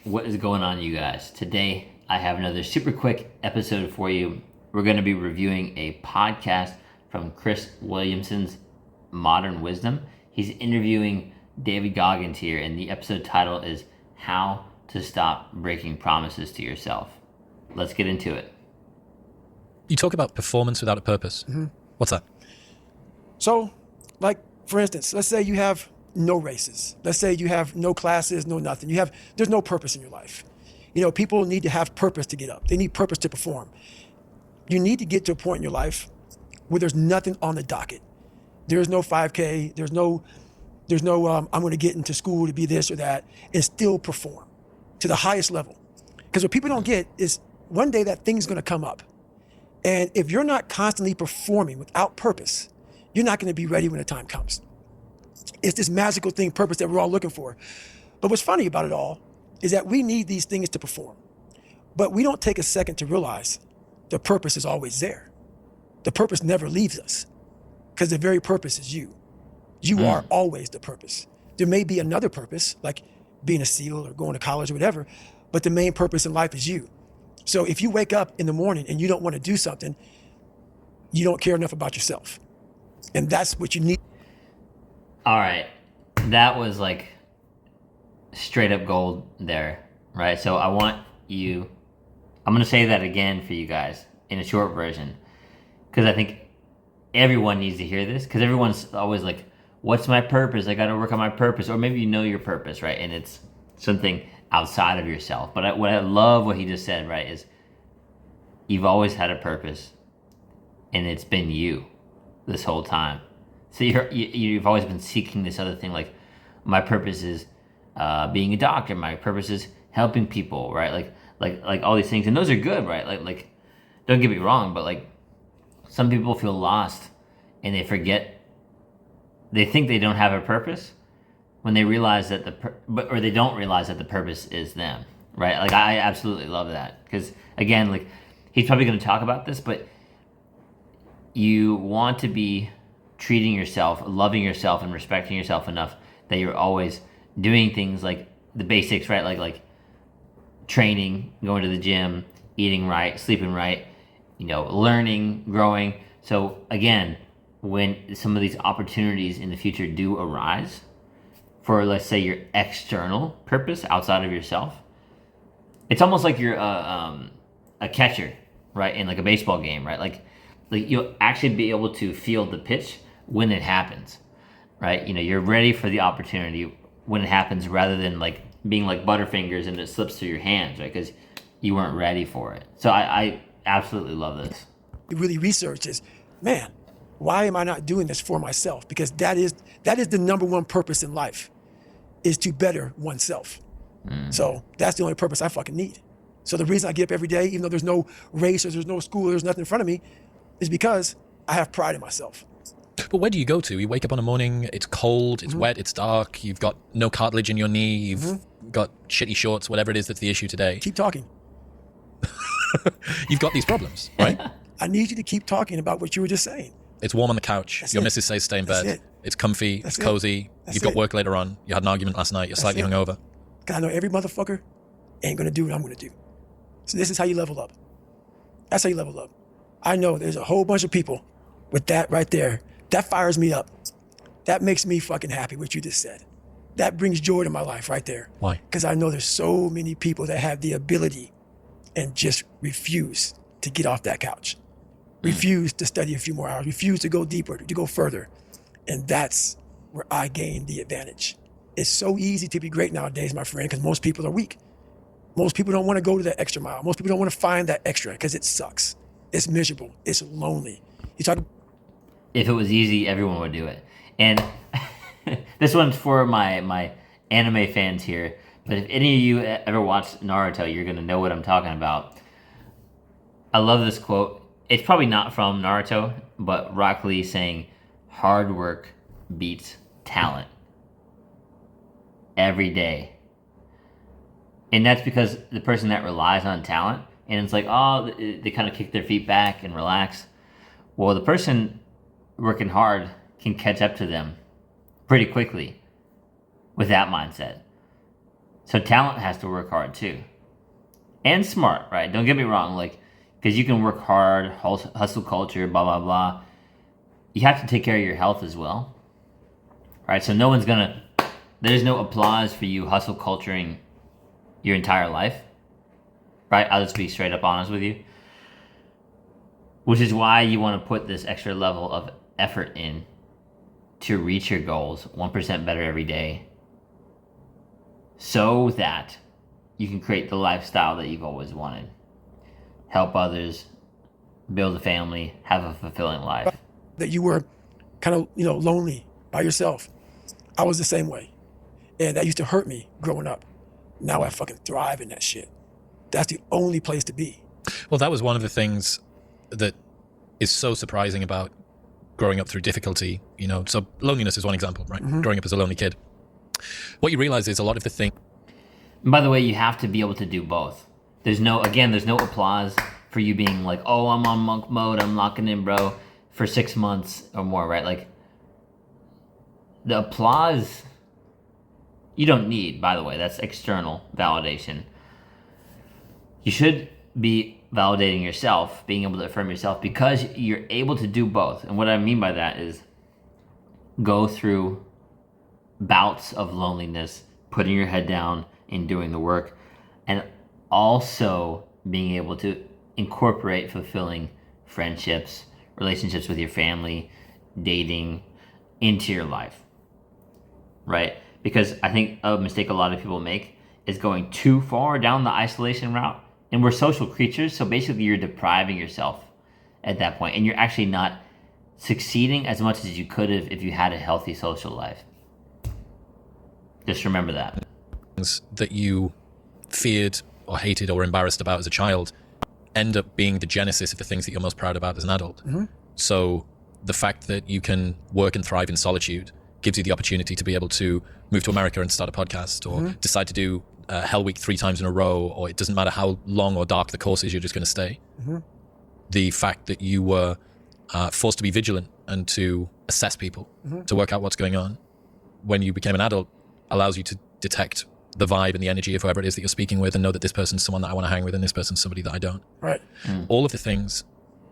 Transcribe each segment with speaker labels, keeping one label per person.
Speaker 1: What is going on, you guys? Today, I have another super quick episode for you. We're going to be reviewing a podcast from Chris Williamson's Modern Wisdom. He's interviewing David Goggins here, and the episode title is How to Stop Breaking Promises to Yourself. Let's get into it.
Speaker 2: You talk about performance without a purpose.
Speaker 3: Mm-hmm.
Speaker 2: What's that?
Speaker 3: So, like, for instance, let's say you have no races. Let's say you have no classes, no nothing. There's no purpose in your life. You know, people need to have purpose to get up. They need purpose to perform. You need to get to a point in your life where there's nothing on the docket. There's no 5K. There's no I'm going to get into school to be this or that and still perform to the highest level. Because what people don't get is one day that thing's going to come up. And if you're not constantly performing without purpose, you're not going to be ready when the time comes. It's this magical thing, purpose, that we're all looking for. But what's funny about it all is that we need these things to perform. But we don't take a second to realize the purpose is always there. The purpose never leaves us because the very purpose is you. You are always the purpose. There may be another purpose, like being a SEAL or going to college or whatever, but the main purpose in life is you. So if you wake up in the morning and you don't want to do something, you don't care enough about yourself. And that's what you need.
Speaker 1: All right. That was like straight up gold there, right? So I'm going to say that again for you guys in a short version, because I think everyone needs to hear this, because everyone's always like, what's my purpose? I got to work on my purpose. Or maybe you know your purpose, right? And it's something outside of yourself. But what I love what he just said, right, is you've always had a purpose, and it's been you this whole time. So you've always been seeking this other thing, like my purpose is being a doctor. My purpose is helping people, right? Like all these things, and those are good, right? Like don't get me wrong, but like some people feel lost and they forget. They think they don't have a purpose when they realize that or they don't realize that the purpose is them, right? Like I absolutely love that, because again, like he's probably going to talk about this, but you want to be treating yourself, loving yourself, and respecting yourself enough that you're always doing things like the basics, right? Like training, going to the gym, eating right, sleeping right, learning, growing. So again, when some of these opportunities in the future do arise for, let's say, your external purpose outside of yourself, it's almost like you're a catcher, right? In like a baseball game, right? Like you'll actually be able to feel the pitch when it happens, right? You're ready for the opportunity when it happens, rather than like being like Butterfingers and it slips through your hands, right? Because you weren't ready for it. So I absolutely love this.
Speaker 3: Really research is, man, why am I not doing this for myself? Because that is the number one purpose in life, is to better oneself. So that's the only purpose I fucking need. So the reason I get up every day, even though there's no race or there's no school, there's nothing in front of me, is because I have pride in myself.
Speaker 2: But where do you go to? You wake up in the morning, it's cold, it's wet, it's dark, you've got no cartilage in your knee, you've got shitty shorts, whatever it is that's the issue today.
Speaker 3: Keep talking.
Speaker 2: You've got these problems, right?
Speaker 3: I need you to keep talking about what you were just saying.
Speaker 2: It's warm on the couch.
Speaker 3: That's
Speaker 2: Your
Speaker 3: it.
Speaker 2: missus says stay in
Speaker 3: That's
Speaker 2: bed.
Speaker 3: it.
Speaker 2: It's comfy.
Speaker 3: That's
Speaker 2: it's
Speaker 3: it.
Speaker 2: cozy.
Speaker 3: That's
Speaker 2: You've got
Speaker 3: it.
Speaker 2: work later on. You had an argument last night. You're
Speaker 3: That's
Speaker 2: slightly
Speaker 3: it.
Speaker 2: hungover.
Speaker 3: Because I know every motherfucker ain't going to do what I'm going to do. So this is how you level up. That's how you level up. I know there's a whole bunch of people with that right there. That fires me up. That makes me fucking happy, what you just said. That brings joy to my life right there.
Speaker 2: Why?
Speaker 3: Because I know there's so many people that have the ability and just refuse to get off that couch. Refuse to study a few more hours. Refuse to go deeper, to go further. And that's where I gain the advantage. It's so easy to be great nowadays, my friend, because most people are weak. Most people don't want to go to that extra mile. Most people don't want to find that extra because it sucks. It's miserable. It's lonely. You talk.
Speaker 1: If it was easy, everyone would do it. And this one's for my anime fans here. But if any of you ever watched Naruto, you're going to know what I'm talking about. I love this quote. It's probably not from Naruto, but Rock Lee saying, hard work beats talent every day. And that's because the person that relies on talent, and it's like, oh, they kind of kick their feet back and relax. Well, the person working hard can catch up to them pretty quickly with that mindset. So talent has to work hard too. And smart, right? Don't get me wrong, like, because you can work hard, hustle culture, blah, blah, blah. You have to take care of your health as well, right? So there's no applause for you hustle culturing your entire life, right? I'll just be straight up honest with you. Which is why you want to put this extra level of effort in to reach your goals 1% better every day, so that you can create the lifestyle that you've always wanted. Help others, build a family, have a fulfilling life.
Speaker 3: That you were kind of, lonely by yourself. I was the same way. And that used to hurt me growing up. Now I fucking thrive in that shit. That's the only place to be.
Speaker 2: Well, that was one of the things that is so surprising about growing up through difficulty. So loneliness is one example, right?
Speaker 3: Mm-hmm.
Speaker 2: Growing up as a lonely kid. What you realize is a lot of the thing.
Speaker 1: And by the way, you have to be able to do both. There's no applause for you being like, oh, I'm on monk mode, I'm locking in, bro, for 6 months or more, right? Like, the applause you don't need, by the way. That's external validation. You should be validating yourself, being able to affirm yourself, because you're able to do both. And what I mean by that is go through bouts of loneliness, putting your head down and doing the work, and also being able to incorporate fulfilling friendships, relationships with your family, dating into your life, right? Because I think a mistake a lot of people make is going too far down the isolation route. And we're social creatures, so basically you're depriving yourself at that point, and you're actually not succeeding as much as you could have if you had a healthy social life. Just remember that.
Speaker 2: Things that you feared or hated or embarrassed about as a child end up being the genesis of the things that you're most proud about as an adult.
Speaker 3: Mm-hmm.
Speaker 2: So the fact that you can work and thrive in solitude gives you the opportunity to be able to move to America and start a podcast, or decide to do Hell Week 3 times in a row, or it doesn't matter how long or dark the course is, you're just going to stay.
Speaker 3: Mm-hmm.
Speaker 2: The fact that you were forced to be vigilant and to assess people, to work out what's going on when you became an adult, allows you to detect the vibe and the energy of whoever it is that you're speaking with, and know that this person's someone that I want to hang with and this person's somebody that I don't.
Speaker 3: Right.
Speaker 2: All of the things.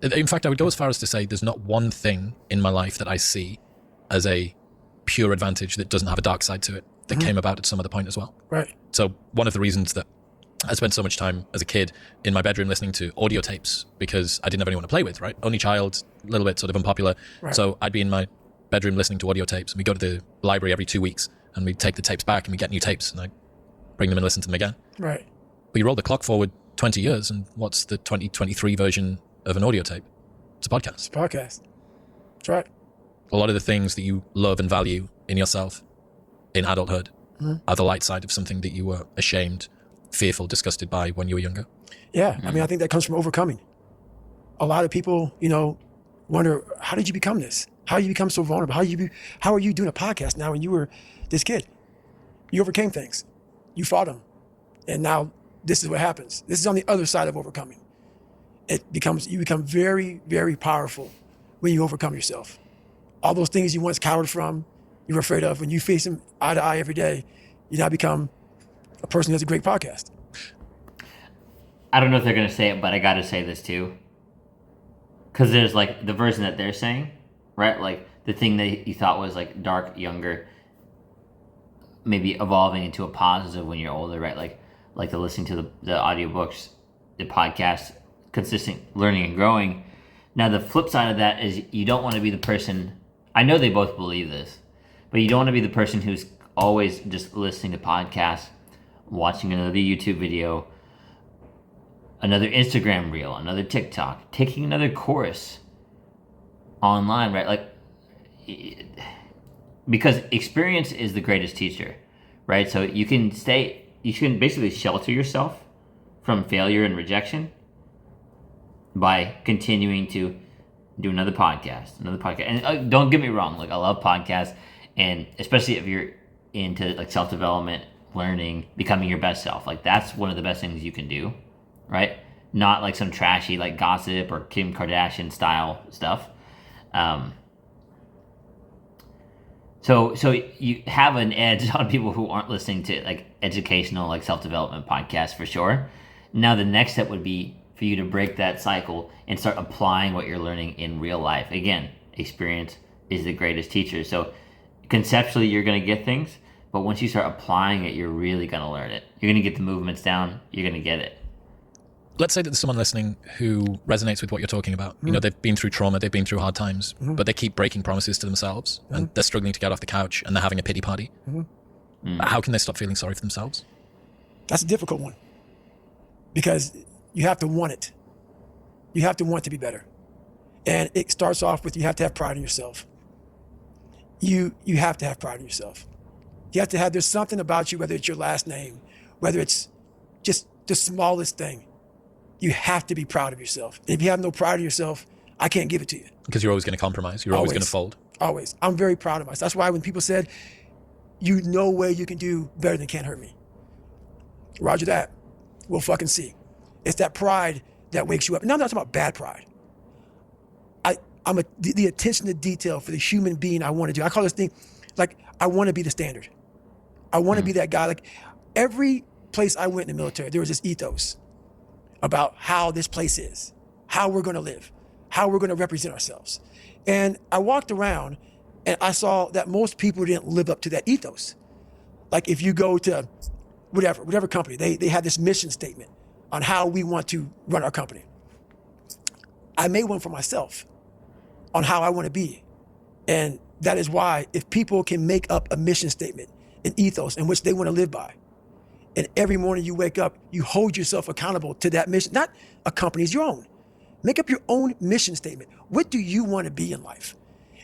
Speaker 2: In fact, I would go as far as to say there's not one thing in my life that I see as a pure advantage that doesn't have a dark side to it, that came about at some other point as well.
Speaker 3: Right.
Speaker 2: So one of the reasons that I spent so much time as a kid in my bedroom listening to audio tapes, because I didn't have anyone to play with, right? Only child, a little bit sort of unpopular.
Speaker 3: Right.
Speaker 2: So I'd be in my bedroom listening to audio tapes, and we go to the library every 2 weeks, and we take the tapes back and we get new tapes, and I bring them and listen to them again.
Speaker 3: Right.
Speaker 2: But you roll the clock forward 20 years, and what's the 2023 version of an audio tape? It's a podcast.
Speaker 3: It's a podcast. That's right.
Speaker 2: A lot of the things that you love and value in yourself in adulthood are the light side of something that you were ashamed, fearful, disgusted by when you were younger.
Speaker 3: Yeah. I mean, I think that comes from overcoming. A lot of people, wonder, how did you become this? How did you become so vulnerable? How are you doing a podcast now when you were this kid? You overcame things. You fought them. And now this is what happens. This is on the other side of overcoming. You become very, very powerful when you overcome yourself. All those things you once cowered from, you were afraid of, when you face them eye to eye every day, you now become a person who has a great podcast.
Speaker 1: I don't know if they're going to say it, but I got to say this too. Because there's like the version that they're saying, right? Like the thing that you thought was like dark, younger, maybe evolving into a positive when you're older, right? Like the listening to the audiobooks, the podcast, consistent learning and growing. Now the flip side of that is you don't want to be the person, I know they both believe this, but you don't want to be the person who's always just listening to podcasts, watching another YouTube video, another Instagram reel, another TikTok, taking another course online, right? Like, because experience is the greatest teacher, right? So you can basically shelter yourself from failure and rejection by continuing to do another podcast. And don't get me wrong, like I love podcasts, and especially if you're into like self-development, learning, becoming your best self, like that's one of the best things you can do, right? Not like some trashy like gossip or Kim Kardashian style stuff. So So you have an edge on people who aren't listening to like educational, like self-development podcasts for sure. Now the next step would be for you to break that cycle and start applying what you're learning in real life. Again, experience is the greatest teacher. So conceptually you're going to get things, but once you start applying it, you're really going to learn it. You're going to get the movements down. You're going to get it.
Speaker 2: Let's say that there's someone listening who resonates with what you're talking about. You know, they've been through trauma, they've been through hard times, but they keep breaking promises to themselves and they're struggling to get off the couch and they're having a pity party. How can they stop feeling sorry for themselves?
Speaker 3: That's a difficult one because you have to want it. You have to want to be better. And it starts off with you have to have pride in yourself. You have to have pride in yourself. You have to have, there's something about you, whether it's your last name, whether it's just the smallest thing. You have to be proud of yourself. And if you have no pride of yourself, I can't give it to you.
Speaker 2: Because you're always going to compromise. You're always going to fold.
Speaker 3: Always. I'm very proud of myself. That's why when people said, you know way you can do better than Can't Hurt Me. Roger that. We'll fucking see. It's that pride that wakes you up. Now I'm not talking about bad pride. I'm the attention to detail for the human being I want to do. I call this thing, like, I want to be the standard. I want to be that guy. Like, every place I went in the military, there was this ethos about how this place is, how we're going to live, how we're going to represent ourselves. And I walked around and I saw that most people didn't live up to that ethos. Like if you go to whatever company, they had this mission statement on how we want to run our company. I made one for myself on how I want to be. And that is why if people can make up a mission statement, an ethos in which they want to live by, and every morning you wake up, you hold yourself accountable to that mission, not a company's, your own. Make up your own mission statement. What do you want to be in life?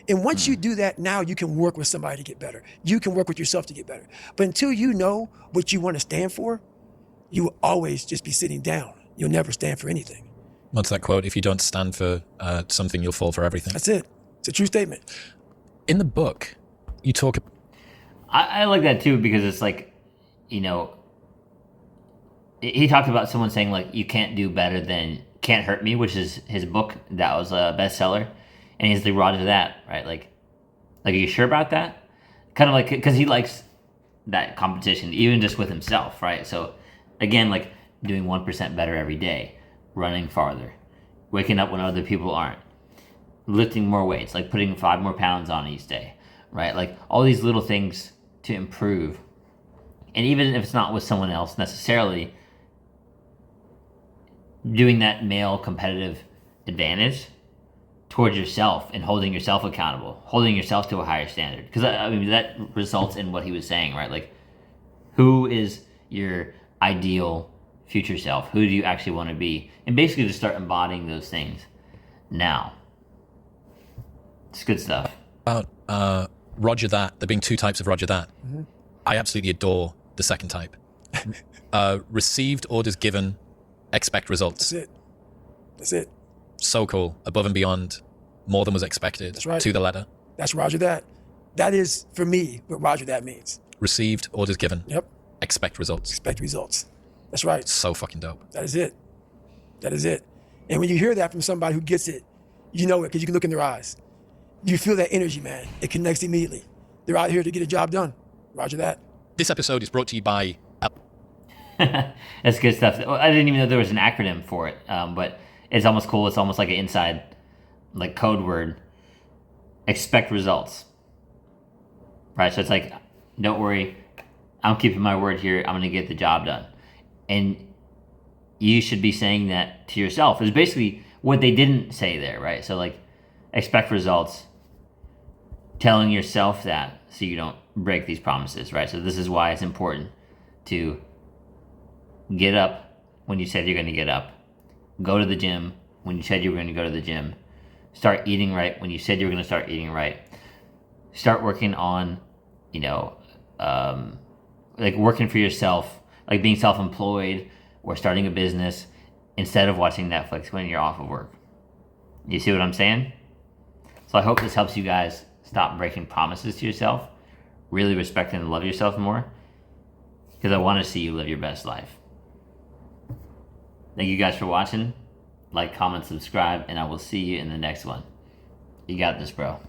Speaker 3: And once you do that, now you can work with somebody to get better. You can work with yourself to get better. But until you know what you want to stand for, you will always just be sitting down. You'll never stand for anything.
Speaker 2: What's that quote? If you don't stand for something, you'll fall for everything.
Speaker 3: That's it. It's a true statement.
Speaker 2: In the book, you talk...
Speaker 1: I like that too because it's like, you know, he talked about someone saying like, you can't do better than Can't Hurt Me, which is his book that was a bestseller. And he's like, Roger that, right? Like, are you sure about that? Kind of like, because he likes that competition, even just with himself, right? So again, like doing 1% better every day, running farther, waking up when other people aren't, lifting more weights, like putting 5 more pounds on each day, right? Like all these little things to improve. And even if it's not with someone else necessarily, doing that male competitive advantage towards yourself and holding yourself accountable, holding yourself to a higher standard. Because I mean, that results in what he was saying, right? Like, who is your ideal future self? Who do you actually want to be? And basically just start embodying those things now. It's good stuff.
Speaker 2: About Roger that, there being 2 types of Roger that. I absolutely adore the second type. Received, orders given, expect results.
Speaker 3: That's it.
Speaker 2: So cool. Above and beyond, more than was expected.
Speaker 3: That's right.
Speaker 2: To the letter.
Speaker 3: That's Roger that. That is, for me, what Roger that means.
Speaker 2: Received, orders given.
Speaker 3: Yep.
Speaker 2: Expect results.
Speaker 3: Expect results. That's right.
Speaker 2: So fucking dope.
Speaker 3: That is it. That is it. And when you hear that from somebody who gets it, you know it because you can look in their eyes. You feel that energy, man. It connects immediately. They're out here to get a job done. Roger that.
Speaker 2: This episode is brought to you by...
Speaker 1: That's good stuff. I didn't even know there was an acronym for it, but it's almost cool. It's almost like an inside, like code word. Expect results. Right? So it's like, don't worry. I'm keeping my word here. I'm going to get the job done. And you should be saying that to yourself. It's basically what they didn't say there, right? So like, expect results. Telling yourself that so you don't break these promises, right? So this is why it's important to get up when you said you're going to get up. Go to the gym when you said you were going to go to the gym. Start eating right when you said you were going to start eating right. Start working on, you know, like working for yourself, like being self-employed or starting a business instead of watching Netflix when you're off of work. You see what I'm saying? So I hope this helps you guys stop breaking promises to yourself, really respect and love yourself more, because I want to see you live your best life. Thank you guys for watching. Like, comment, subscribe, and I will see you in the next one. You got this, bro.